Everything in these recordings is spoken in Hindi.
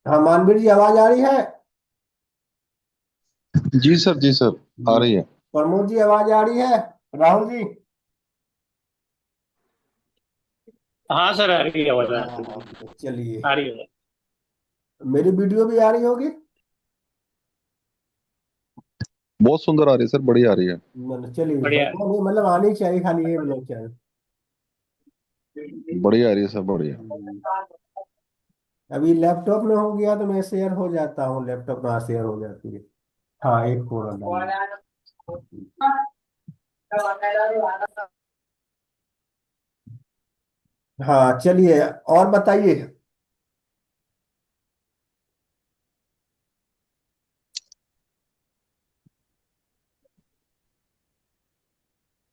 हाँ मानवीर जी, आवाज आ रही है? जी सर, जी सर। आ जी। रही है। प्रमोद जी, आवाज आ रही है? राहुल जी? हाँ सर, आ रही है आवाज, आ हाँ हाँ, तो चलिए। रही है। मेरी वीडियो भी आ रही होगी? बहुत सुंदर आ रही है सर, बढ़िया आ रही है। मतलब चलिए, बढ़िया। बढ़िया नहीं, मतलब आनी चाहिए, खाली ये बोलो क्या। बढ़िया आ रही है सर, बढ़िया। हम्म। अभी लैपटॉप में हो गया तो मैं शेयर हो जाता हूँ, लैपटॉप में शेयर हो जाती है। हाँ, एक फोन डालिए। हाँ चलिए, और बताइए।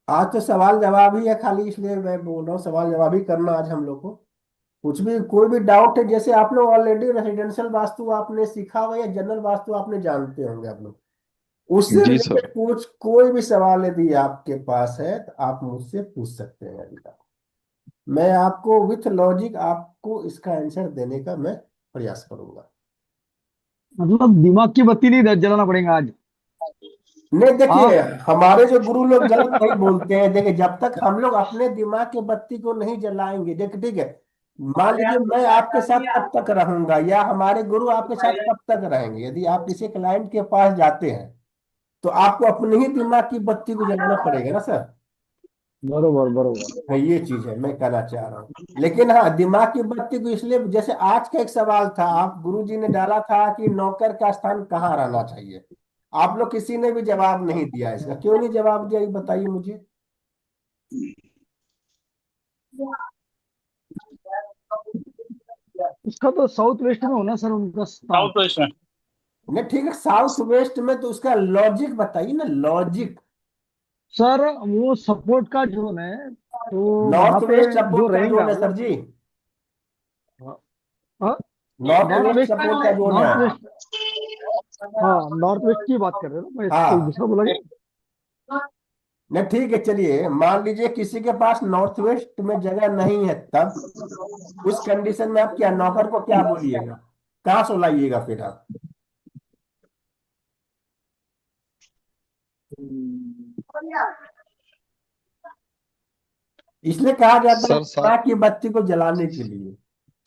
आज तो सवाल जवाब ही है खाली, इसलिए मैं बोल रहा हूँ सवाल जवाब ही करना आज हम लोग को। कुछ भी, कोई भी डाउट है, जैसे आप लोग ऑलरेडी रेजिडेंशियल वास्तु आपने सीखा हुआ या जनरल वास्तु आपने जानते होंगे आप लोग, उससे जी सर। रिलेटेड कुछ कोई भी सवाल यदि आपके पास है तो आप मुझसे पूछ सकते हैं अभी तक। मैं आपको विथ लॉजिक आपको इसका आंसर देने का मैं प्रयास करूंगा। मतलब दिमाग की बत्ती नहीं जलाना पड़ेगा आज। नहीं देखिए, हाँ। हमारे जो गुरु लोग गलत नहीं बोलते हैं। देखिए, जब तक हम लोग अपने दिमाग की बत्ती को नहीं जलाएंगे, देखिए ठीक है, मान लीजिए मैं आपके साथ कब तक रहूंगा या हमारे गुरु आपके साथ कब तक रहेंगे। यदि आप किसी क्लाइंट के पास जाते हैं तो आपको अपने ही दिमाग की बत्ती को जलाना पड़ेगा ना सर। बरोबर बरोबर। हाँ, ये चीज है मैं कहना चाह रहा हूँ। लेकिन हाँ, दिमाग की बत्ती को इसलिए, जैसे आज का एक सवाल था, आप गुरु जी ने डाला था कि नौकर का स्थान कहाँ रहना चाहिए। आप लोग किसी ने भी जवाब नहीं दिया इसका, क्यों नहीं जवाब दिया ये बताइए मुझे। उसका तो साउथ वेस्ट में होना सर, उनका स्थान। साउथ वेस्ट में। नहीं ठीक है, साउथ वेस्ट में तो उसका लॉजिक बताइए ना, लॉजिक। सर वो सपोर्ट का जोन है, तो वहां नॉर्थ पे वेस्ट जो सपोर्ट का जोन रहेगा है सर मतलब। जी। हाँ। North north west west. Support का जोन है। North west. हाँ, नॉर्थ वेस्ट की बात कर रहे हो ना, मैं कोई हाँ। दूसरा बोला क्या? नहीं ठीक है, चलिए मान लीजिए किसी के पास नॉर्थ वेस्ट में जगह नहीं है, तब उस कंडीशन में आप क्या नौकर को क्या बोलिएगा, कहाँ सुलाइएगा फिर आप। इसलिए कहा जाता है सर दिमाग की बत्ती को जलाने के लिए।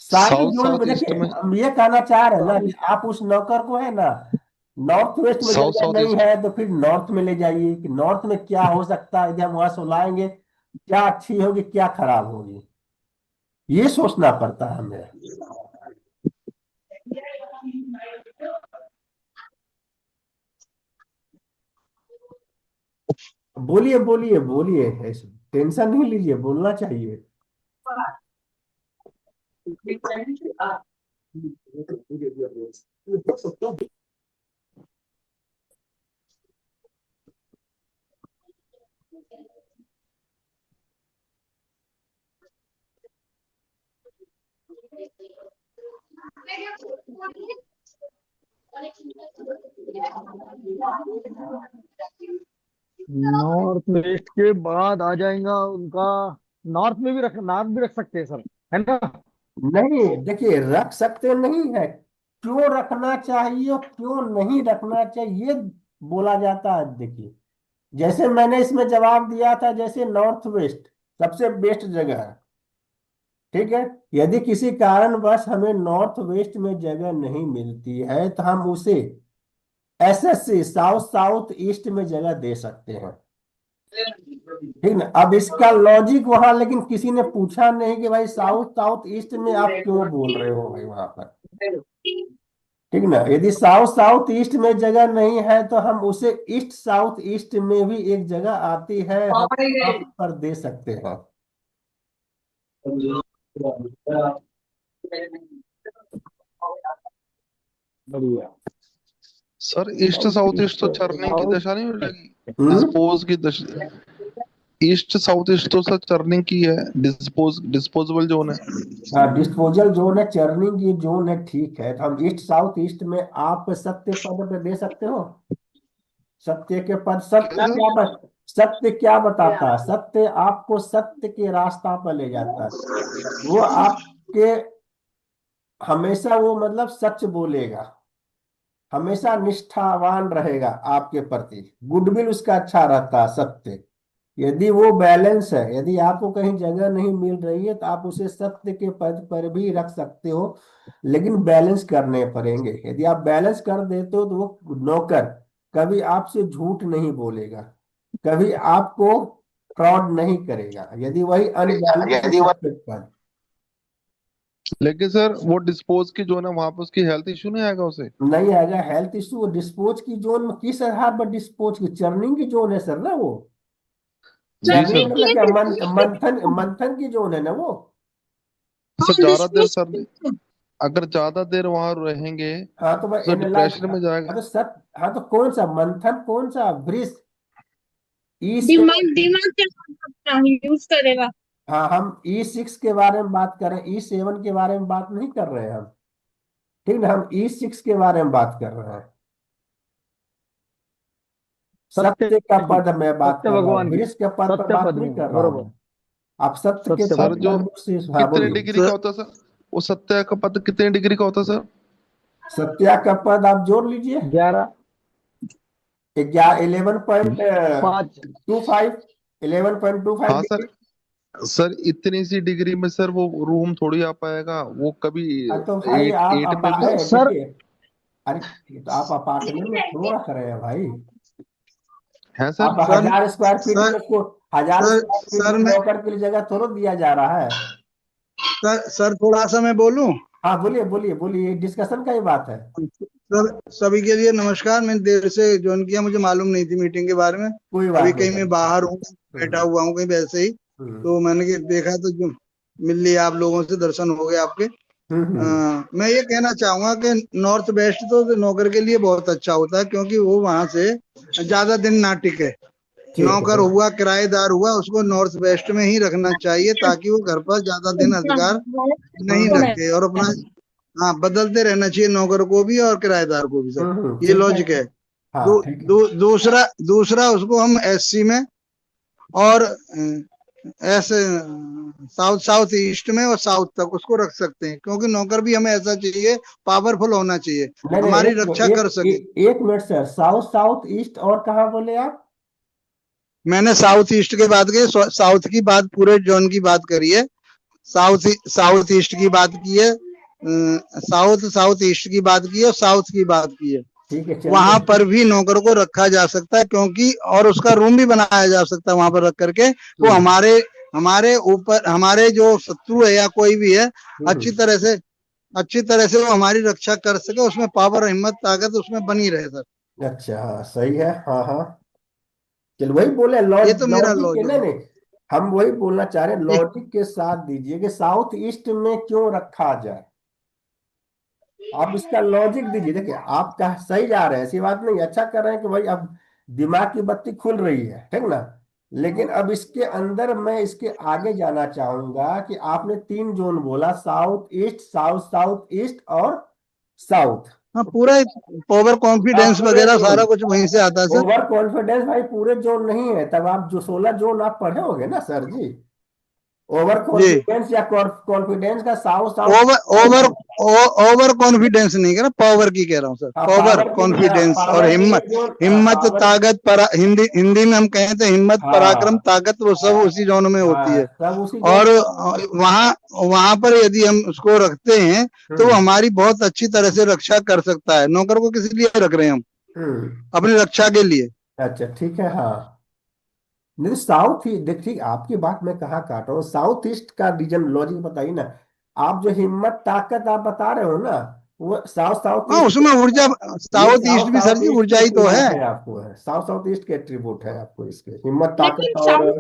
सारे साउथ जोन में साउथ ईस्ट देखिए, में। हम ये कहना चाह रहे हैं ना कि आप उस नौकर को है ना, नॉर्थ वेस्ट में साउथ जगह साउथ नहीं ईस्ट। है तो फिर नॉर्थ में ले जाइए कि नॉर्थ में क्या हो सकता है, यदि हम वहां सुलाएंगे क्या अच्छी होगी क्या खराब होगी, ये सोचना पड़ता है हमें। बोलिए बोलिए बोलिए, ऐसे टेंशन नहीं लीजिए, बोलना चाहिए। नॉर्थ वेस्ट के बाद आ जाएगा उनका। नॉर्थ भी रख सकते हैं सर, है ना? नहीं देखिए, रख सकते नहीं है, क्यों रखना चाहिए और क्यों नहीं रखना चाहिए ये बोला जाता है। देखिए, जैसे मैंने इसमें जवाब दिया था, जैसे नॉर्थ वेस्ट सबसे बेस्ट जगह है, ठीक है। यदि किसी कारणवश हमें नॉर्थ वेस्ट में जगह नहीं मिलती है तो हम उसे एसएससी साउथ साउथ ईस्ट में जगह दे सकते हैं, ठीक ना। अब इसका लॉजिक वहां, लेकिन किसी ने पूछा नहीं कि भाई साउथ साउथ ईस्ट में आप क्यों बोल रहे हो भाई वहां पर, ठीक ना। यदि साउथ साउथ ईस्ट में जगह नहीं है तो हम उसे ईस्ट साउथ ईस्ट में भी एक जगह आती है, हम वहां पर दे सकते हैं। बढ़िया। तो sir east south south east east. तो चरनिंग की साउथ। दशा नहीं हो जाएगी? हम्म। डिस्पोज की दशा। ईस्ट साउथ ईस्ट तो सर चरनिंग की है। डिस्पोजेबल जोन है। हाँ, डिस्पोजल जोन है, चर्निंग की जोन है, ठीक है। तो हम ईस्ट साउथ ईस्ट में आप सत्य पद पे दे सकते हो। सत्य के पद, क्या सत्य सर? क्या सत्य क्या बताता है, सत्य आपको सत्य के रास्ता पर ले जाता है। वो आपके हमेशा वो मतलब सच बोलेगा, हमेशा निष्ठावान रहेगा आपके प्रति, गुडविल उसका अच्छा रहता है, सत्य। यदि वो बैलेंस है, यदि आपको कहीं जगह नहीं मिल रही है तो आप उसे सत्य के पद पर भी रख सकते हो, लेकिन बैलेंस करने पड़ेंगे। यदि आप बैलेंस कर देते हो तो वो नौकर कभी आपसे झूठ नहीं बोलेगा, कभी आपको फ्रॉड नहीं करेगा। यदि वही अनबैलेंस है यदि वह सत्य पर, लेकिन सर वो डिस्पोज की जोन है वहां पे उसकी हेल्थ इश्यू नहीं आएगा उसे? नहीं आएगा हेल्थ इश्यू। डिस्पोज की जोन में किस आधार पर? डिस्पोज की चर्निंग की जोन है सर ना वो। जी चर्निंग सर। मतलब क्या, मंथन मंथन की जोन है ना वो। सर ज्यादा देर सर, अगर ज्यादा देर वहां रहेंगे हाँ तो मैं तो एनालाइज, डिप्रेशन में हाँ जाएगा। तो सर, हाँ तो कौन सा मंथन, कौन सा वृष, ई से, दिमाग दिमाग क्या यूज करेगा। हाँ हम E6 के बारे में बात कर रहे हैं, E7 के बारे में बात नहीं कर रहे हैं हम, ठीक ना, हम E6 के बारे में बात कर रहे हैं। सत्य सत्य का की, पद मैं बात सत्य कर रहा हूँ, भगवान की, वृष के पद पर सत्य बात पद नहीं में, कर रहा हूँ बरोबर। मैं। आप सत्य के सत्य सर पद पद जो में। पर मुझसे, हाँ कितने बोलिए। डिग्री का होता है सर, वो सत्या का पद कितने डिग्री का होता है सर? सत्या का पद आप जोड़ लीजिए, 11, 5। 11.25, 11.25 हाँ सर। डिग्री। सर इतनी सी डिग्री में सर वो रूम थोड़ी आ पाएगा, वो कभी हाँ तो भाई एट आप एट पे भी है सर देखिए, अरे ये तो आप अपार्टमेंट में थोड़ा रख रहे हैं भाई। है सर। आप सर 1000 स्क्वायर फीट सर में को, हजार सर स्क्वायर फीट सर में मैं नौकर के लिए जगह थोड़ा दिया जा रहा है। सर थोड़ा सा मैं बोलूं। हाँ बोलिए बोलिए बोलिए, डिस्कशन का ही बात है। सर सभी के लिए नमस्कार। मैंने देर से ज्वाइन किया, मुझे मालूम नहीं थी मीटिंग के बारे में। कोई अभी बात नहीं कहीं मैं सर। बाहर हूँ, बैठा हम्म हुआ हूँ कहीं वैसे ही, हम्म तो मैंने देखा तो जो मिल लिया आप लोगों से, दर्शन हो गए आपके। हम्म। मैं ये कहना चाहूंगा कि नॉर्थ वेस्ट तो नौकर के लिए बहुत अच्छा होता है, क्योंकि वो वहां से ज्यादा दिन ना टिके। ठीक नौकर है। हुआ, किराएदार हुआ, उसको नॉर्थ वेस्ट में ही रखना चाहिए, ताकि वो घर पर ज्यादा दिन अधिकार नहीं हम्म रखे, और अपना, हाँ, बदलते रहना चाहिए नौकर को भी और किराएदार को भी सर। ये ठीक है। लॉजिक है। हाँ ठीक है। दूसरा दूसरा उसको हम एससी में और ऐसे साउथ साउथ ईस्ट में और साउथ तक उसको रख सकते हैं, क्योंकि नौकर भी हमें ऐसा चाहिए, पावरफुल होना चाहिए, नहीं नहीं, हमारी रक्षा कर सके। एक minute sir, south south east और कहाँ बोले आप? मैंने साउथ ईस्ट की बात की, साउथ की बात, पूरे जोन की बात करी है। साउथ साउथ ईस्ट की बात की है, साउथ साउथ ईस्ट की बात की है और साउथ की बात की है। ठीक है वहां चलिए। पर भी नौकर को रखा जा सकता है, क्योंकि और उसका रूम भी बनाया जा सकता है वहां पर रख करके। वो हम्म हमारे हमारे ऊपर, हमारे जो शत्रु है या कोई भी है, हम्म। अच्छी तरह से वो हमारी रक्षा कर सके, उसमें पावर, हिम्मत, ताकत उसमें बनी रहे सर। अच्छा हाँ सही है, हाँ हाँ। चल वही बोले, ये तो मेरा लॉजिक के, लॉजिक नहीं है। नहीं, हम वही बोलना चाह रहे हैं, जी लॉजिक के साथ दीजिए कि साउथ ईस्ट में क्यों रखा जाए। आप इसका लॉजिक दीजिए। देखिए आप कहा सही जा रहे हैं, ऐसी बात नहीं, अच्छा कर रहे हैं कि भाई अब दिमाग की बत्ती खुल रही है, ठीक ना। लेकिन अब इसके अंदर मैं इसके आगे जाना चाहूंगा कि आपने 3 जोन बोला, south east, south south east और साउथ। हाँ, पूरा ओवर कॉन्फिडेंस पूरे वगैरह जोन, सारा कुछ वहीं से आता है सर। ओवर कॉन्फिडेंस भाई पूरे जोन नहीं है, तब आप जो 16 जोन आप पढ़े होंगे ना सर जी। ओवर जी, कॉन्फिडेंस या कॉन्फिडेंस का south south over over over confidence नहीं कह रहा, पावर की कह रहा हूँ सर। हाँ पावर, पावर की, हाँ कॉन्फिडेंस और पावर की हिम्मत। जोन, हाँ हिम्मत, पावर, ताकत, हिंदी हिंदी में हम कहें तो हिम्मत, पराक्रम, हाँ ताकत, वो सब उसी जोन में होती हाँ है। सब उसी जोन और में। वहाँ वहां पर यदि हम उसको रखते हैं तो वो हम्म हमारी बहुत अच्छी तरह से रक्षा कर सकता है। नौकर को किस लिए रख रहे हैं हम? हम्म। अपनी रक्षा के लिए। अच्छा ठीक है हाँ। नहीं साउथ ही देखिए, आपकी बात मैं कहाँ काट रहा हूँ, साउथ ईस्ट का रीजन लॉजिक बताइए ना। आप जो हिम्मत ताकत आप बता रहे हो ना, वो साउथ साउथ हाँ, ईस्ट, उसमें ऊर्जा, ये साउथ ईस्ट साउथ भी सर साउथ जी ईस्ट के ऊर्जा ही तो है। एट्रीब्यूट है आपको, है साउथ साउथ ईस्ट के एट्रीब्यूट है आपको, इसके हिम्मत ताकत लेकिन और साउथ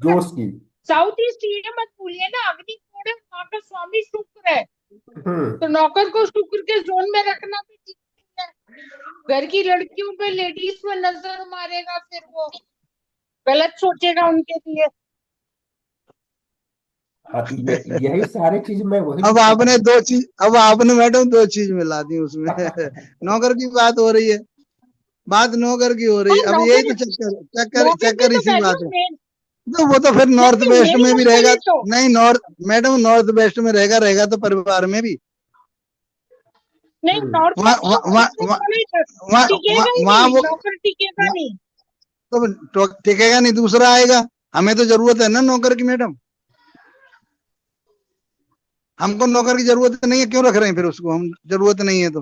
जोश की। ईस्ट ये मत भूलिए ना, अग्नि कोण है, वहां का स्वामी शुक्र है, हम्म। तो नौकर को शुक्र के जोन में रखना भी ठीक नहीं है। घर की लड़कियों पे, लेडीज में नजर मारेगा, फिर वो गलत सोचेगा उनके लिए। हाँ तो यही सारी चीज मैं वही अब आपने मैडम दो चीज मिला दी उसमें। नौकर की बात हो रही है, बात नौकर की हो रही हाँ है, अब यही नौकर, तो चक्कर चक्कर नौकर की चक्कर तो इसी वैल्यू बात है। मेन। तो वो तो फिर नॉर्थ नहीं वेस्ट मेरी में भी बात रहेगा। सुनिए तो, नहीं, नॉर्थ, मैडम नॉर्थ वेस्ट में रहेगा, रहेगा तो परिवार में भी। नहीं, नॉर्थ वहाँ वेस्ट वहाँ में वहाँ वहाँ टिकेगा ही वहाँ नहीं, वो नौकर टिकेगा नहीं। तो टिकेगा नहीं, दूसरा आएगा। हमें तो जरूरत है ना नौकर की मैडम, हमको नौकर की जरूरत नहीं है, क्यों रख रहे हैं फिर उसको हम, जरूरत नहीं है तो।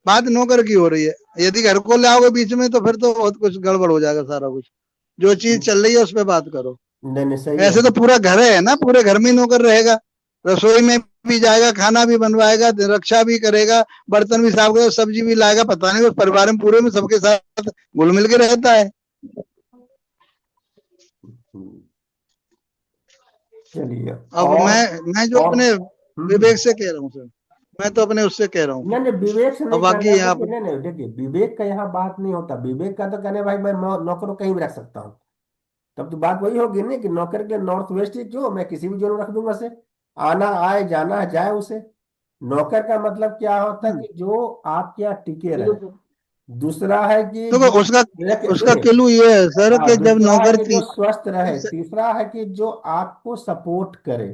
बात नौकर की हो रही है, यदि घर को ले आओगे बीच में तो फिर तो बहुत कुछ गड़बड़ हो जाएगा सारा कुछ। जो चीज चल रही है उस पर बात करो। नहीं नहीं सही है। ऐसे तो पूरा घर है ना, पूरे घर में नौकर रहेगा, रसोई में भी जाएगा, खाना भी बनवाएगा, रक्षा भी करेगा, बर्तन भी साफ करेगा, सब्जी भी लाएगा, पता नहीं उस परिवार में पूरे में सबके साथ घुल मिल के रहता है। चलिए। अब और मैं जो और अपने विवेक से कह रहा हूँ सर, मैं तो अपने उससे कह रहा हूँ। नहीं नहीं विवेक से अब नहीं कर बाकी रहा, आप देखिए नहीं नहीं देखिए विवेक का यहाँ बात नहीं होता। विवेक का तो कहने भाई मैं नौकर को कहीं भी रख सकता हूँ। तब तो बात वही होगी ना कि नौकर के नॉर्थ वेस्ट ही क्यों, मैं किसी भी जोन में रख दूंगा उसे, आना आए जाना जाए उसे। नौकर का मतलब क्या होता है कि जो आपके यहाँ टिके रहे। दूसरा है कि तो जो उसका उसका सुनिए, किलू ये है सर हाँ कि जब दूसरा है नौकर कि जो स्वस्थ रहे। तीसरा है कि जो आपको सपोर्ट करे,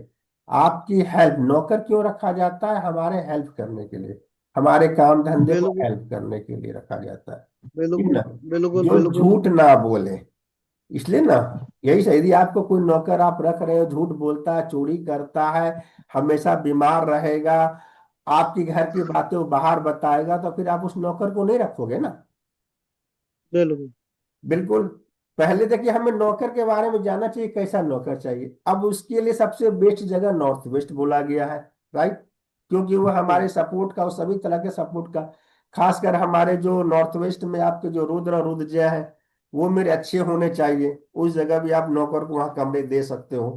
आपकी हेल्प। नौकर क्यों रखा जाता है? हमारे हेल्प करने के लिए, हमारे काम धंधे को बिल्कुल हेल्प करने के लिए रखा जाता है। ठीक बिल्कुल ना? बिल्कुल जो बिल्कुल। झूठ ना बोले, इसलिए ना, यही सही। यदि आपको कोई नौकर आप रख रहे हो, झूठ बोलता है, चोरी करता है, हमेशा बीमार रहेगा, आपकी घर की बातें वो बाहर बताएगा, तो फिर आप उस नौकर को नहीं रखोगे ना। बिल्कुल बिल्कुल। पहले देखिए हमें नौकर के बारे में जानना चाहिए, कैसा नौकर चाहिए। अब उसके लिए सबसे बेस्ट जगह नॉर्थ वेस्ट बोला गया है, राइट। क्योंकि वो हमारे सपोर्ट का, वो सभी तरह के सपोर्ट का, खासकर हमारे जो नॉर्थ वेस्ट में आपके जो रुद्र और रुद्रजय है, वो मेरे अच्छे होने चाहिए। उस जगह भी आप नौकर को वहां कमरे दे सकते हो।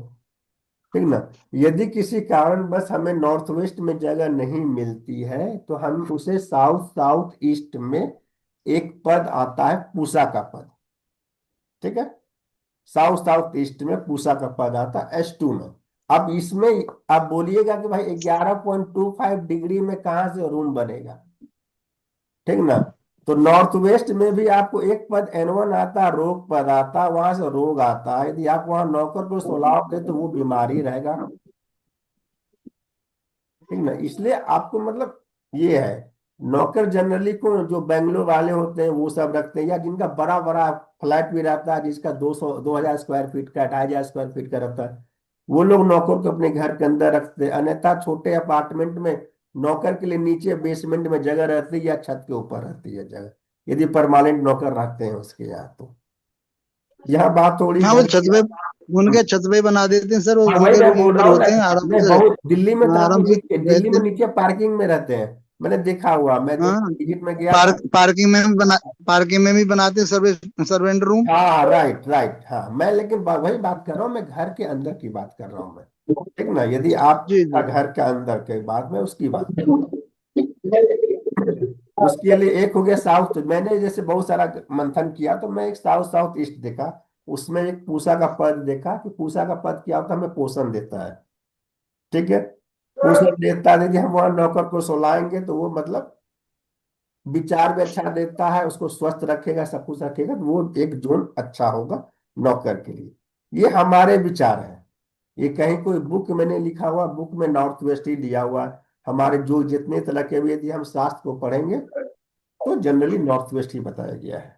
ठीक ना? यदि किसी कारण बस हमें नॉर्थ वेस्ट में जगह नहीं मिलती है, तो हम उसे साउथ साउथ ईस्ट में एक पद आता है, पूसा का पद। ठीक है? साउथ साउथ ईस्ट में पूसा का पद आता है S2 में। अब इसमें आप बोलिएगा कि भाई 11.25 डिग्री में कहां से रूम बनेगा? ठीक ना? तो नॉर्थ वेस्ट में भी आपको एक पद N1 आता है, रोग पद आता है, वहां से रोग आता है। यदि आप वहां नौकर को सुलाओगे तो वो बीमारी रहेगा। ठीक ना? इसलिए आपको मतलब ये है, नौकर जनरली को जो बेंगलोर वाले होते हैं वो सब रखते हैं, या जिनका बड़ा बड़ा फ्लैट भी रहता है, जिसका 200 2000 स्क्वायर फीट का, 2500 स्क्वायर फीट का रहता है, वो लोग नौकर को अपने घर के अंदर रखते हैं। अन्यथा छोटे अपार्टमेंट में नौकर के लिए नीचे बेसमेंट में जगह रहती है, या छत के ऊपर रहती है जगह, यदि परमानेंट नौकर रखते हैं उसके यहाँ तो। यह बात थोड़ी हाँ, वो घर छत की। पे उनके छत पे बना देते हैं सर, वो हाँ वही उनके मैं रूम बोल ऊपर रहा हूँ ना। होते हैं, आराम नहीं से बहुत दिल्ली में तो आपको आराम से दिल्ली रहते में हैं। नीचे पार्किंग में रहते हैं। मैंने देखा हुआ, मैं हाँ, विजिट में गया था। पार्किंग में भी बनाते हैं सर्वेंट रूम। हाँ राइट राइट, हाँ मैं लेकिन वही बात कर रहा हूँ, मैं घर के अंदर की बात कर रहा हूँ मैं। ठीक ना? यदि जी आपका जी। घर के अंदर के बात, मैं उसकी बात कर रहा हूँ। उसके लिए एक हो गया साउथ। मैंने जैसे बहुत सारा मंथन किया, तो मैं एक साउथ साउथ ईस्ट देखा। उसमें एक पूसा का पद देखा कि पूसा का पद क्या होता है, हमें पोषण देता है। ठीक है? पोषण देता है। यदि हम वहां नौकर को सुलाएंगे तो वो मतलब विचार भी अच्छा देता है, उसको स्वस्थ रखेगा, सब कुछ रखेगा, तो वो एक जोन अच्छा होगा नौकर के लिए। ये हमारे विचार हैं। ये कहीं कोई बुक मैंने लिखा हुआ, बुक में नॉर्थ वेस्ट ही दिया हुआ है। हमारे जो जितने तरह के भी यदि हम शास्त्र को पढ़ेंगे तो जनरली नॉर्थ वेस्ट ही बताया गया है।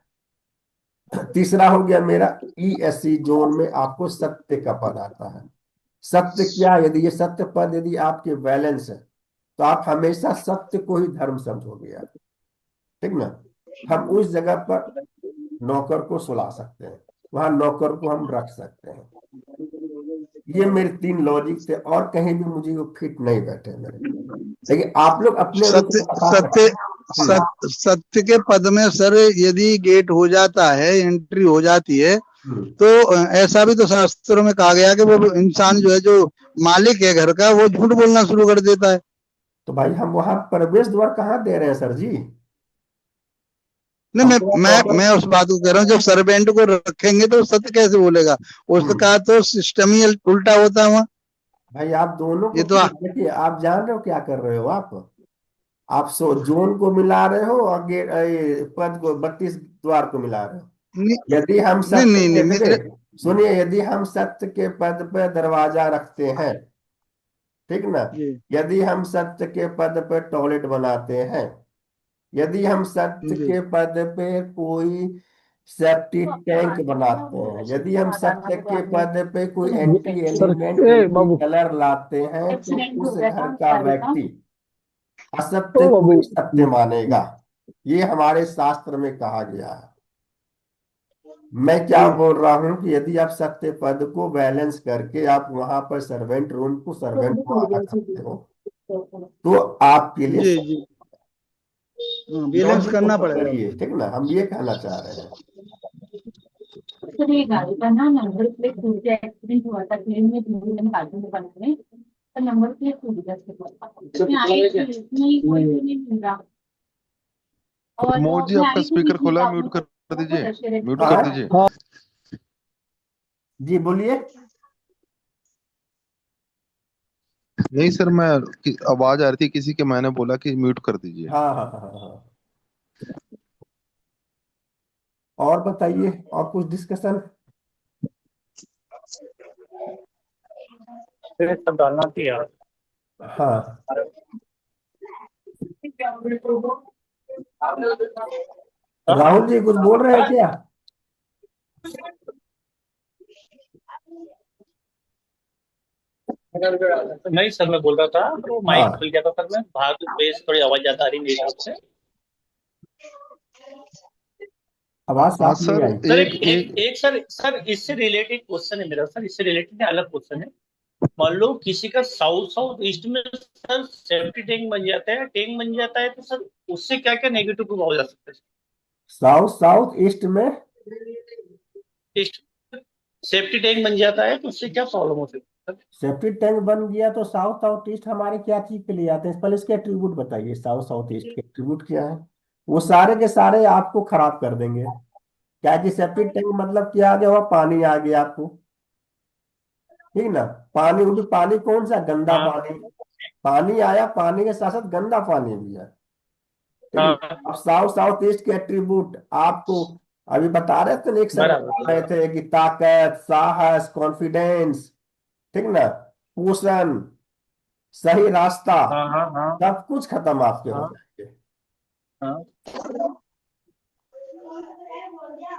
तीसरा हो गया मेरा ESC जोन में आपको सत्य का पद आता है। सत्य क्या? यदि ये सत्य पद यदि आपके बैलेंस है, तो आप हमेशा सत्य को ही धर्म समझोगे आप। ठीक ना? हम उस जगह पर नौकर को सुला सकते हैं, वहां नौकर को हम रख सकते हैं। ये मेरे 3 लॉजिक थे, और कहीं भी मुझे वो फिट नहीं बैठे मेरे। लेकिन आप लोग अपने सत्य अनुसार बता सकते सत्य हैं। सत्य के पद में सर यदि गेट हो जाता है, एंट्री हो जाती है, हम्म। तो ऐसा भी तो शास्त्रों में कहा गया कि वो इंसान जो है, जो मालिक है घर का, वो झूठ बोलना शुरू कर देता है। तो भाई हम वहां प्रवेश द्वार कहाँ दे रहे हैं सर जी? नहीं, हम मैं तो मैं नौकर। मैं उस बात को कह रहा हूँ, जब सर्वेंट को रखेंगे तो सत्य कैसे बोलेगा? उसका तो सिस्टम ही उल्टा होता है वहाँ। भाई आप दोनों को ये तो फिर देखिए, आप जान रहे हो क्या कर रहे हो आप सो जोन को मिला रहे हो और पद को 32 द्वार को मिला रहे हो। नहीं यदि हम नहीं सत्य नहीं, के, नहीं मेरे देखिए सुनिए, यदि हम सत्य के पद पे दरवाजा रखते हैं, ठीक ना। जी यदि हम सत्य के पद पर टॉयलेट बनाते हैं, यदि हम सत्य जी के पद पे कोई सेप्टी टैंक बनाते हैं, यदि हम सत्य के पद पे कोई एंटी सर एलिमेंट ए एंटी बाबू, कलर लाते हैं, तो उस घर का व्यक्ति ओ असत्य को बाबू, ही सत्य मानेगा। ये हमारे शास्त्र में कहा गया है। मैं क्या जी बोल रहा हूं कि यदि आप सत्य पद को बैलेंस करके आप वहां पर सर्वेंट रूम को सर्वेंट वहां रख सकते हो, तो आपके लिए जी जी हाँ, बैलेंस लॉजिक को करना पड़ेगा पकड़िए, उसको। ठीक ना, हम ये कहना चाह रहे हैं। सर ये गाड़ी का ना नंबर प्लेट टूट के एक्सीडेंट हुआ था, क्लेम में 3 दिन काटने के बाद में तो नंबर प्लेट टूट गया इसमें आई थी, इसमें कोई भी नहीं मिल रहा। और प्रमोद जी, मैं आपका आई थी स्पीकर बीच में खोला है, तो म्यूट आपने कर सबको दीजिए, दशहरे म्यूट हाँ कर दीजिए। हाँ जी बोलिए। नहीं सर, आवाज आ रही थी किसी के, मैंने बोला कि म्यूट कर दीजिए। हाँ हाँ हाँ हाँ। और बताइए, और कुछ डिस्कशन। फिर सब डालना चाहिए। हाँ राहुल जी कुछ बोल रहे हैं क्या? नहीं सर, मैं बोल रहा था तो माइक हाँ खुल गया था सर, मैं बाहर की बेस थोड़ी आवाज ज्यादा आ रही मेरी तरफ से। आवाज हाँ साफ नहीं सर, आई। सर एक एक एक एक एक सर इससे रिलेटेड क्वेश्चन है मेरा सर, इससे रिलेटेड अलग क्वेश्चन है। मान लो किसी का साउथ साउथ ईस्ट में सर सेफ्टी टैंक बन जाता है, टैंक बन जाता है, तो सर उससे क्या क्या नेगेटिव प्रभाव हो जा सकता साउथ साउथ ईस्ट में है? सेफ्टी टैंक बन जाता है तो उससे क्या प्रॉब्लम हो सकती है? सेप्टिक टैंक बन गया तो साउथ साउथ ईस्ट हमारे क्या चीज के लिए आते हैं? पहले इसके एट्रीब्यूट बताइए, साउथ साउथ ईस्ट के एट्रीब्यूट क्या है? वो सारे के सारे आपको खराब कर देंगे। क्या कि सेप्टिक टैंक मतलब क्या आ गया? हुआ पानी आ गया आपको, ठीक ना। पानी, वो भी पानी कौन सा? गंदा हाँ पानी। पानी आया, पानी के साथ साथ गंदा पानी भी है, ठीक हाँ, ना। अब साउथ साउथ ईस्ट के एट्रीब्यूट आपको अभी बता रहे थे ना, एक सर बराबर बता रहे बराबर। थे कि ताकत, साहस, कॉन्फिडेंस, ठीक ना, पोषण, सही रास्ता, हाँ हाँ हाँ सब कुछ खत्म आपके हो हाँ जाएंगे। हाँ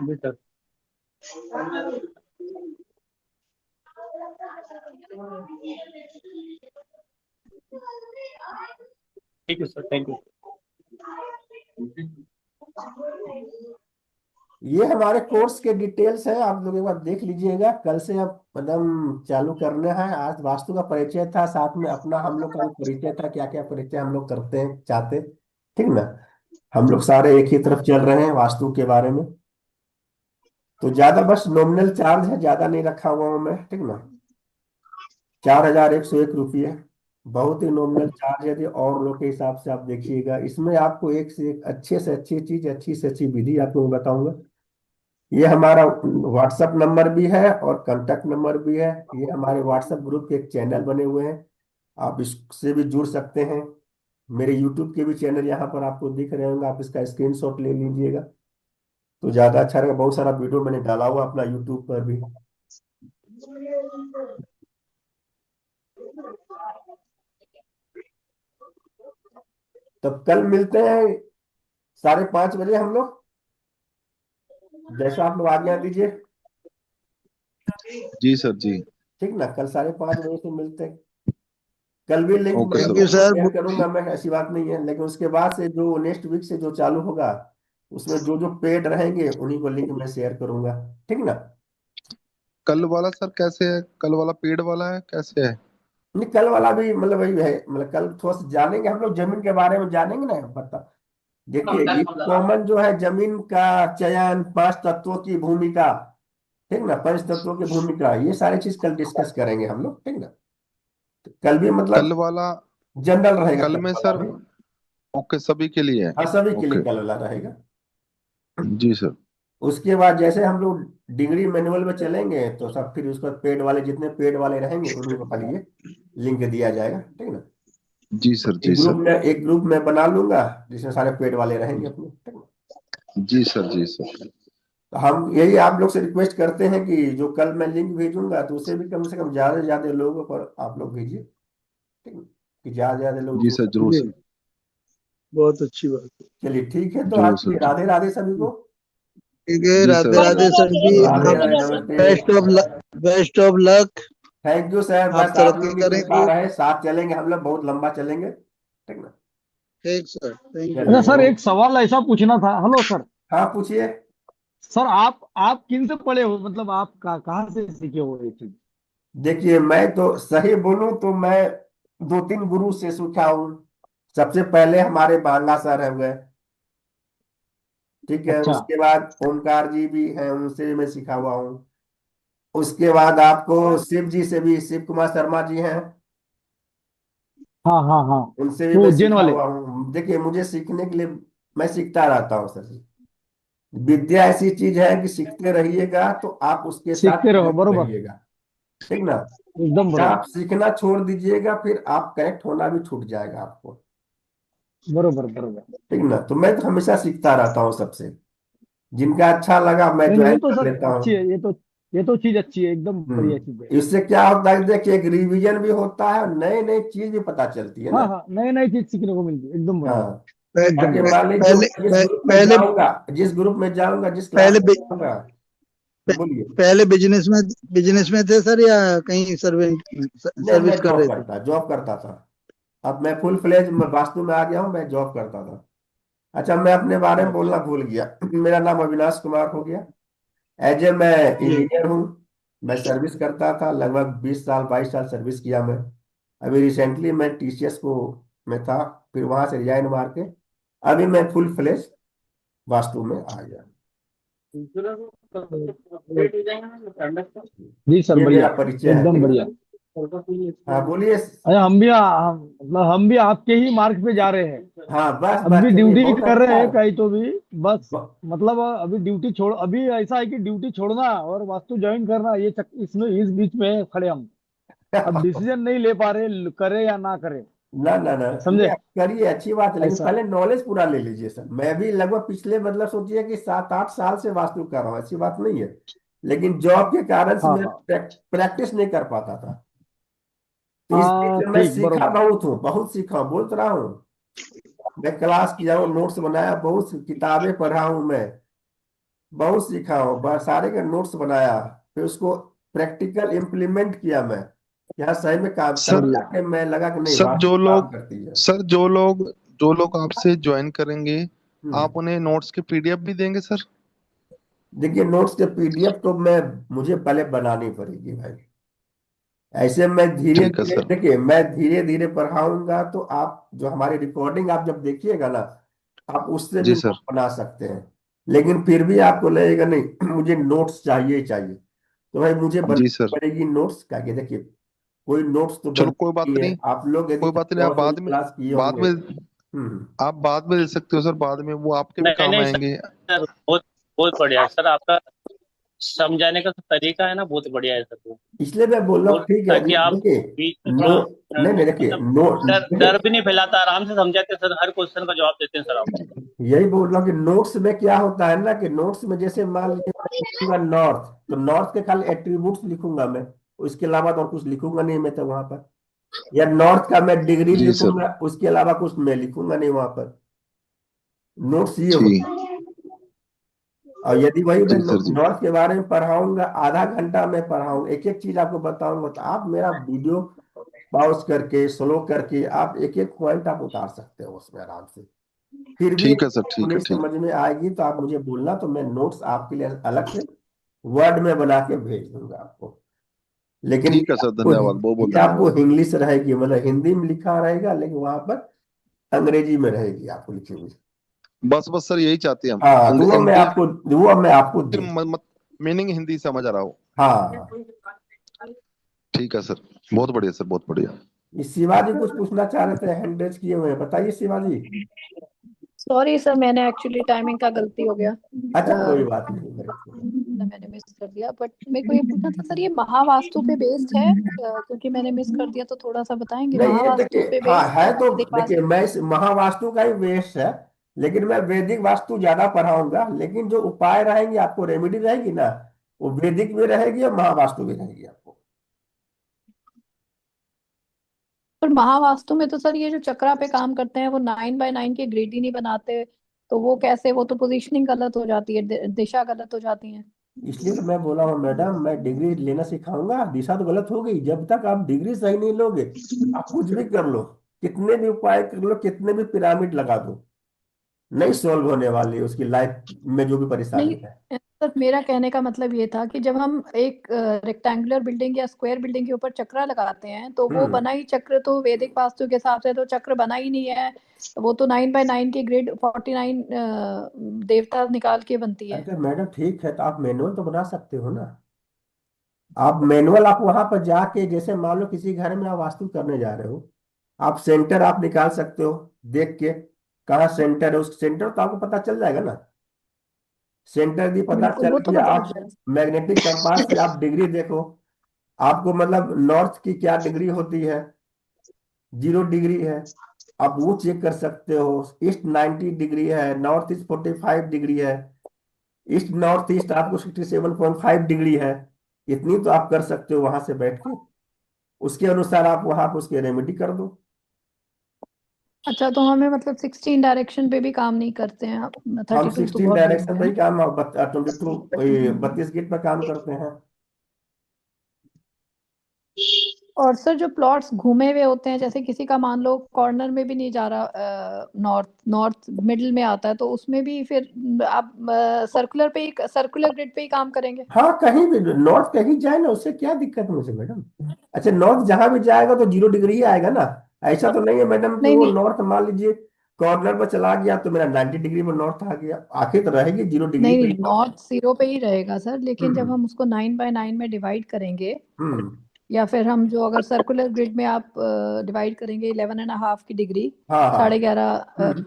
जी सर। ठीक है सर, थैंक यू। ये हमारे कोर्स के डिटेल्स है, आप लोग एक बार देख लीजिएगा। कल से अब कदम चालू करना है। आज वास्तु का परिचय था, साथ में अपना हम लोग का भी परिचय था, क्या क्या परिचय हम लोग करते हैं चाहते, ठीक ना। हम लोग सारे एक ही तरफ चल रहे हैं वास्तु के बारे में। तो ज्यादा बस नॉमिनल चार्ज है, ज्यादा नहीं रखा हुआ हूं मैं, ठीक ना। 4101 रुपये बहुत ही नॉमिनल चार्ज है। यदि और लोग के हिसाब से आप देखिएगा, इसमें आपको एक से एक अच्छे से अच्छी चीज, अच्छी से अच्छी विधि आपको मैं बताऊंगा। ये हमारा व्हाट्सएप नंबर भी है और कांटेक्ट नंबर भी है। ये हमारे व्हाट्सएप ग्रुप के एक चैनल बने हुए हैं, आप इससे भी जुड़ सकते हैं। मेरे यूट्यूब के भी चैनल यहाँ पर आपको दिख रहे होंगे, आप इसका स्क्रीनशॉट ले लीजिएगा तो ज्यादा अच्छा रहेगा। बहुत सारा वीडियो मैंने डाला हुआ अपना यूट्यूब पर भी। तब कल मिलते हैं 5:30 बजे हम लोग, जैसा आप लोग आज्ञा दीजिए, जी सर जी। ठीक ना। कल 5:30 बजे से मिलते हैं। कल भी लिंक ओके मैं sir, thank you okay. Sir. Share करूंगा, मैं ऐसी बात नहीं है, लेकिन उसके बाद से जो नेक्स्ट वीक से जो चालू होगा, उसमें जो जो पेड रहेंगे उन्हीं को लिंक मैं शेयर करूंगा, ठीक ना। कल वाला सर कैसे है? कल वाला पेड वाला है कैसे है? नहीं, कल वाला भी मतलब वही है, मतलब कल थोड़ा सा जानेंगे हम लोग, जमीन के बारे में जानेंगे ना, पता। देखिए ये कॉमन जो है जमीन का चयन, 5 तत्वों की भूमिका, ठीक ना, 5 तत्वों की भूमिका, ये सारी चीज कल डिस्कस करेंगे हम लोग, ठीक ना। तो कल भी कल मतलब वाला, जनरल रहेगा कल कल में वाला सर, भी। ओके, सभी के लिए है। हाँ सभी के लिए ओके। कल वाला रहेगा। जी सर। उसके बाद जैसे हम लोग डिग्री मैनुअल में चलेंगे तो सब फिर उसके बाद पेड वाले, जितने पेड वाले रहेंगे उन्हीं को खाली ये लिंक दिया जाएगा, ठीक ना। जी सर जी सर। एक ग्रुप में बना लूंगा जिसमें सारे पेड वाले रहेंगे अपने, ठीक ना। जी सर जी सर। तो हम यही आप लोग से रिक्वेस्ट करते हैं कि जो कल मैं लिंक भेजूंगा तो उसे भी कम से कम ज्यादा से ज्यादा लोगों पर आप लोग भेजिए, ठीक है? कि ज्यादा से ज्यादा लोग जी जुड़ सर, सकें। जरूर जी सर, बहुत अच्छी बात है। चलिए ठीक है, तो जरूर आपकी सर। राधे राधे सभी को। ठीक है, जी Radhe sir, Radhe sir. Sir ji. Radhe आप राधे, नमस्ते। Best of luck. Thank you sir, आप बस आप तरक्की लोग की करें कृपा खूब। रहे, साथ चलेंगे हम लोग, बहुत लंबा चलेंगे, ठीक ना। ठीक सर, थैंक यू। अच्छा चलिए सर, ओ। एक सवाल ऐसा पूछना था। Hello sir. हाँ पूछिए। सर आप किन से पढ़े हो, मतलब आप कहाँ से सीखे हो ये चीज? देखिए मैं तो सही बोलूं तो मैं दो तीन गुरु से सीखा हूँ। सबसे पहले हमारे बांगा सर है गए, ठीक है। अच्छा। उसके बाद ओमकार जी भी हैं, उनसे भी मैं सीखा हुआ हूँ। उसके बाद आपको शिव जी से भी, शिव कुमार शर्मा जी हैं, हाँ हाँ हाँ। उनसे भी वो मैं उज्जैन सीखा वाले। हुआ हूँ। देखिए मुझे सीखने के लिए मैं सीखता रहता हूँ सर जी। विद्या ऐसी चीज है कि सीखते रहिएगा तो आप उसके साथ सीखते रहो, कनेक्ट बरोबर। रहिएगा, ठीक ना। एकदम या बरोबर। आप सीखना छोड़ दीजिएगा फिर आप कनेक्ट होना भी छूट जाएगा आपको, बरोबर बरोबर। ठीक ना। तो मैं तो हमेशा सीखता रहता हूँ सबसे, जिनका अच्छा लगा मैं नहीं नहीं, ज्वाइन ये तो कर सर लेता अच्छी है, हूँ। ये तो चीज अच्छी है, एकदम बढ़िया चीज है। इससे क्या होता है, देखिए एक रिवीजन भी होता है और नए नए चीज भी पता चलती है हाँ ना। हाँ, नई नई चीज सीखने को मिलती है, एकदम बढ़िया। हाँ, एकदम ताकि बढ़िया। मान लीजिए पहले जिस ग्रुप में पहले जाऊंगा, जिस ग्रुप में जाऊंगा, जिस क्लास पहले में जाऊंगा। बोलिए। पहले बिजनेस में थे सर, या कहीं नहीं मैं सर्विस कर जॉब रहे थे? करता, जॉब करता था। अब मैं फुल फ्लेज वास्तु में आ गया हूँ, मैं जॉब करता था। अच्छा मैं अपने बारे में बोलना अच्छा। भूल गया। मेरा नाम अविनाश कुमार हो गया। एज ए मैं जी। इंजीनियर हूँ। मैं सर्विस करता था, लगभग 20 साल 22 साल सर्विस किया मैं। अभी रिसेंटली मैं टीसीएस को में था, फिर वहां से रिजाइन मार के अभी मैं फुल फ्लेज वास्तु में आ गया। जी सर, ये बढ़िया। मेरा परिचय है, एकदम ठीक बढ़िया। है। हाँ बोलिए। अरे हम भी आपके ही मार्ग पे जा रहे हैं। हाँ बस अभी बस, भी चलिए ड्यूटी बहुत कर अच्छा रहे हैं है। कहीं तो भी। बस ब- मतलब अभी ड्यूटी छोड़, अभी ऐसा है कि ड्यूटी छोड़ना और वास्तु ज्वाइन करना, इसमें इस बीच में खड़े हम। अब डिसीजन नहीं ले पा रहे, करे या ना करे। ना ना ना, नहीं समझे? आप करिए, अच्छी बात है, लेकिन ऐसा। पहले नॉलेज पूरा ले लीजिए सर। मैं भी लगभग पिछले मतलब सोचिए कि 7 8 साल से वास्तु कर रहा हूँ, ऐसी बात नहीं है। लेकिन जॉब के कारण से हाँ मैं हाँ प्रैक्टिस नहीं कर पाता था। तो इस बीच हाँ, में मैं ठीक, सीखा बरोबर। बहुत हूँ, बहुत सीखा हूँ, बोल तो रहा हूँ। मैं क्लास किया हूँ, नोट्स बनाया, बहुत किताबें पढ़ा हूँ मैं, बहुत सीखा हूँ, सारे का नोट्स बनाया, फिर उसको प्रैक्टिकल इम्प्लीमेंट किया मैं। यहाँ सही में काम, तब सर, बढ़िया। जाके मैं लगा कि नहीं सर वास्तु जो काम लोग करती है। सर जो लोग आपसे ज्वाइन करेंगे, हम्म। आप उन्हें नोट्स की पीडीएफ भी देंगे सर? देखिए नोट्स के पीडीएफ तो मैं, मुझे पहले बनानी पड़ेगी भाई। ऐसे मैं धीरे ठीक है धीरे, सर। देखिए मैं धीरे धीरे पढ़ाऊंगा तो आप जो हमारी रिकॉर्डिंग आप जब देखिएगा ना, आप उससे भी जी नोट सर। बना सकते हैं। लेकिन फिर भी आपको लगेगा नहीं मुझे नोट्स चाहिए ही चाहिए, तो भाई मुझे जी बनानी सर, पड़ेगी नोट्स का। कि देखिए कोई नोट्स तो चलो बनती कोई बात ही है, नहीं। आप लोग यदि कोई बात नहीं, आप 14 क्लास किए बाद होंगे। में हम्म। आप बाद में दे सकते हो सर, बाद में वो आपके भी नहीं काम नहीं आएंगे। सर, बहुत बहुत बढ़िया है सर, आपका समझाने का तरीका है ना, बहुत बढ़िया है सर वो। इसलिए मैं बोल रहा वो हूँ ठीक है ताकि आप देखिए। बीच में नो, थोड़ा नहीं नहीं देखिए मतलब नो, डर देखिए डर भी नहीं फैलाता, आराम से समझाते हैं सर, हर क्वेश्चन का जवाब देते हैं सर आप। यही बोल रहा हूँ कि नोट्स में क्या होता है ना, कि नोट्स में जैसे मान लीजिए मैं लिखूंगा नॉर्थ, तो नॉर्थ के खाली एट्रीब्यूट्स लिखूंगा मैं, उसके अलावा तो और कुछ लिखूंगा नहीं मैं तो वहां पर। या नॉर्थ का मैं डिग्री जी सर। लिखूंगा, उसके अलावा कुछ मैं लिखूंगा नहीं वहां पर। नोट्स ये जी होता है। और यदि वही मैं जी सर। जी नॉर्थ के बारे में पढ़ाऊंगा, आधा घंटा मैं पढ़ाऊंगा, एक एक चीज आपको बताऊंगा, तो आप मेरा वीडियो पॉज करके स्लो करके आप एक एक पॉइंट आप उतार सकते हो उसमें आराम से। फिर भी ठीक है सर, आपको ठीक नहीं है, ठीक। समझ में आएगी तो आप मुझे बोलना, तो मैं नोट्स आपके लिए अलग से वर्ड में बना के भेज दूंगा आपको। लेकिन ठीक है सर, धन्यवाद, बहुत बहुत ये धन्यवाद। आपको इंग्लिश रहेगी, मतलब हिंदी में लिखा रहेगा, लेकिन वहां पर अंग्रेजी में रहेगी आपको लिखी हुई। बस बस सर, यही चाहते हैं हम। हाँ तो इंग्लिश वो मैं आपको दे। मत, मीनिंग हिंदी समझ आ रहा हो। हाँ। ठीक है सर, बहुत बढ़िया सर, बहुत बढ़िया। ये शिवाजी कुछ पूछना चाह रहे थे, हैंड रेज किए हुए हैं, बताइए शिवाजी। सॉरी सर, मैंने एक्चुअली टाइमिंग का गलती हो गया। अच्छा कोई बात नहीं मेरे को। मैंने मिस कर दिया, बट मेरे को ये पूछना था सर, ये महावास्तु पे बेस्ड है? क्योंकि मैंने मिस कर दिया, तो थोड़ा सा बताएंगे नहीं ये महावास्तु देखिए, पे हाँ बेस्ड है है तो, वैदिक देखिए वास्तु? मैं इस महावास्तु का ही वेश है, लेकिन मैं वैदिक वास्तु ज्यादा पढ़ाऊंगा, लेकिन जो उपाय रहेंगे आपको, रेमेडी रहेगी ना, वो वैदिक भी रहेगी और महावास्तु भी रहेगी आपको। पर महावास्तु में तो सर ये जो चक्रा पे काम करते हैं वो 9 बाय 9 के ग्रिड ही नहीं बनाते, तो वो कैसे, वो तो पोजीशनिंग गलत हो जाती है, दिशा गलत हो जाती है। इसलिए तो मैं बोला हूँ मैडम, मैं डिग्री लेना सिखाऊंगा। दिशा तो गलत हो गई, जब तक आप डिग्री सही नहीं लोगे आप कुछ भी कर लो, कितने भी उपाय कर लो, कितने भी पिरामिड लगा दो, नहीं सॉल्व होने वाली उसकी लाइफ में जो भी नहीं परेशानी है। सर, मेरा कहने का मतलब ये था कि जब हम एक रेक्टेंगुलर बिल्डिंग या स्क्वायर बिल्डिंग के ऊपर चक्रा लगाते हैं तो वो हम्म। बना ही चक्र तो वैदिक वास्तु के हिसाब से तो चक्र बना ही नहीं है। वो तो 9 बाय 9 की ग्रिड 49 देवता निकाल के बनती है। अगर मैडम ठीक है तो आप मैनुअल तो बना सकते हो ना। आप मैनुअल, आप वहां पर जाके, जैसे मान लो किसी घर में आप वास्तु करने जा रहे हो, आप सेंटर आप निकाल सकते हो देख के, कहाँ सेंटर है, उस सेंटर तो आपको पता चल जाएगा ना। सेंटर भी पता बिल्कुल, चल वो तो गया, पता आप लग जाएगा। मैग्नेटिक कंपास से आप डिग्री देखो, आपको मतलब नॉर्थ की क्या डिग्री होती है, 0 डिग्री है, आप वो चेक कर सकते हो। ईस्ट 90 डिग्री है, नॉर्थ ईस्ट 45 डिग्री है, ईस्ट नॉर्थ ईस्ट आपको 67.5 डिग्री है। इतनी तो आप कर सकते हो वहां से बैठ के, उसके अनुसार आप वहां पर उसके रेमेडी कर दो। अच्छा, तो हमें मतलब 16 डायरेक्शन पे भी काम नहीं करते हैं आप? हम 32 तो 16 बहुत दूर हो डायरेक्शन गया पर ही ना। काम, 22, 32 गेट पर काम करते हैं। और सर जो प्लॉट्स घूमे हुए होते हैं, जैसे किसी का मान लो कॉर्नर में भी नहीं जा रहा, नॉर्थ नॉर्थ मिडिल में आता है, तो उसमें भी फिर आप सर्कुलर पे ही, सर्कुलर ग्रिड पे ही काम करेंगे? हाँ, कहीं भी नॉर्थ कहीं जाए ना, उससे क्या दिक्कत है मुझे मैडम। अच्छा, नॉर्थ जहां भी जाएगा तो 0 डिग्री ही आएगा ना। ऐसा तो नहीं है मैडम कि नहीं वो नहीं नॉर्थ मान लीजिए कॉर्नर पर चला गया तो मेरा 90 डिग्री में नॉर्थ आ गया, आखिर तो रहेगी 0 डिग्री नहीं पे। नहीं, नॉर्थ जीरो पे ही रहेगा सर, लेकिन जब हम्म। हम उसको 9 बाय 9 में डिवाइड करेंगे, हम्म। या फिर हम जो अगर सर्कुलर ग्रिड में आप डिवाइड करेंगे 11.5 की डिग्री, हाँ हाँ। साढ़े ग्यारह हम्म।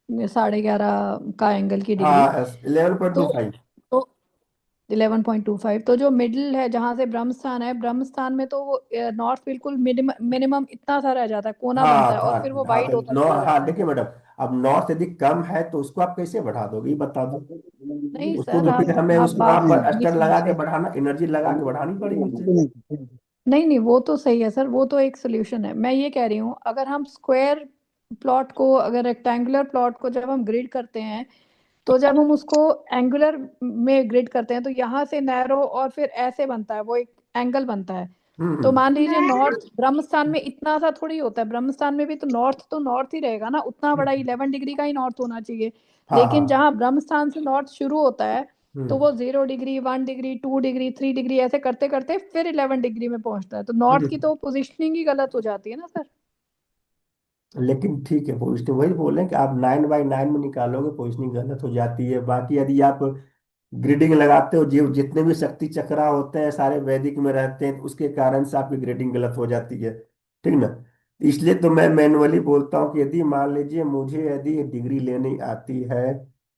11.5 का एंगल की डिग्री, हाँ, 11.25। तो 11.25, तो जो मिडिल है जहां से ब्रह्म स्थान है, ब्रह्म स्थान में तो वो नॉर्थ बिल्कुल मिनिमम मिनिमम इतना सा रह जाता है, कोना बनता हाँ है, और हाँ फिर वो हाँ, वाइड तो होता नौ, चला हाँ जाता है। देखिए मैडम, अब नॉर्थ यदि कम है तो उसको आप कैसे बढ़ा दोगे, ये बता दो। नहीं उसको सर, तो फिर हमें आप उसको वहां बात पर नहीं अस्टर समझ लगा के रहे। बढ़ाना, एनर्जी लगा के बढ़ानी पड़ेगी उसे। नहीं नहीं, वो तो सही है सर, वो तो एक सोल्यूशन है। मैं ये कह रही हूँ, अगर हम स्क्वायर प्लॉट को, अगर रेक्टेंगुलर प्लॉट को जब हम ग्रिड करते हैं, तो जब हम उसको एंगुलर में ग्रिड करते हैं तो यहाँ से नैरो और फिर ऐसे बनता है, वो एक एंगल बनता है। तो हम्म। मान लीजिए नॉर्थ ब्रह्मस्थान में इतना सा थोड़ी होता है, ब्रह्मस्थान में भी तो नॉर्थ ही रहेगा ना, उतना बड़ा हम्म। 11 डिग्री का ही नॉर्थ होना चाहिए। हाँ लेकिन हाँ। जहाँ ब्रह्मस्थान से नॉर्थ शुरू होता है, तो हम्म। वो 0 डिग्री, 1 डिग्री, 2 डिग्री, 3 डिग्री ऐसे करते करते फिर 11 डिग्री में पहुंचता है, तो नॉर्थ की हम्म। तो पोजिशनिंग ही गलत हो जाती है ना सर। लेकिन ठीक है, पोजिशनिंग वही बोले कि आप 9 बाय 9 में निकालोगे, पोजिशनिंग गलत हो जाती है। बाकी यदि आप ग्रेडिंग लगाते हो, जो जितने भी शक्ति चक्रा होते हैं सारे वैदिक में रहते हैं, तो उसके कारण से आपकी ग्रेडिंग गलत हो जाती है, ठीक ना। इसलिए तो मैं मैनुअली बोलता हूँ कि यदि मान लीजिए मुझे यदि डिग्री लेनी आती है,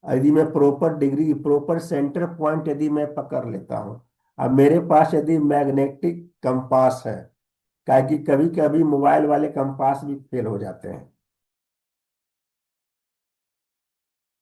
यदि मैं proper degree, proper centre point यदि मैं पकड़ लेता हूँ, अब मेरे पास यदि मैग्नेटिक कंपास है, क्या कि कभी कभी मोबाइल वाले कंपास भी फेल हो जाते हैं,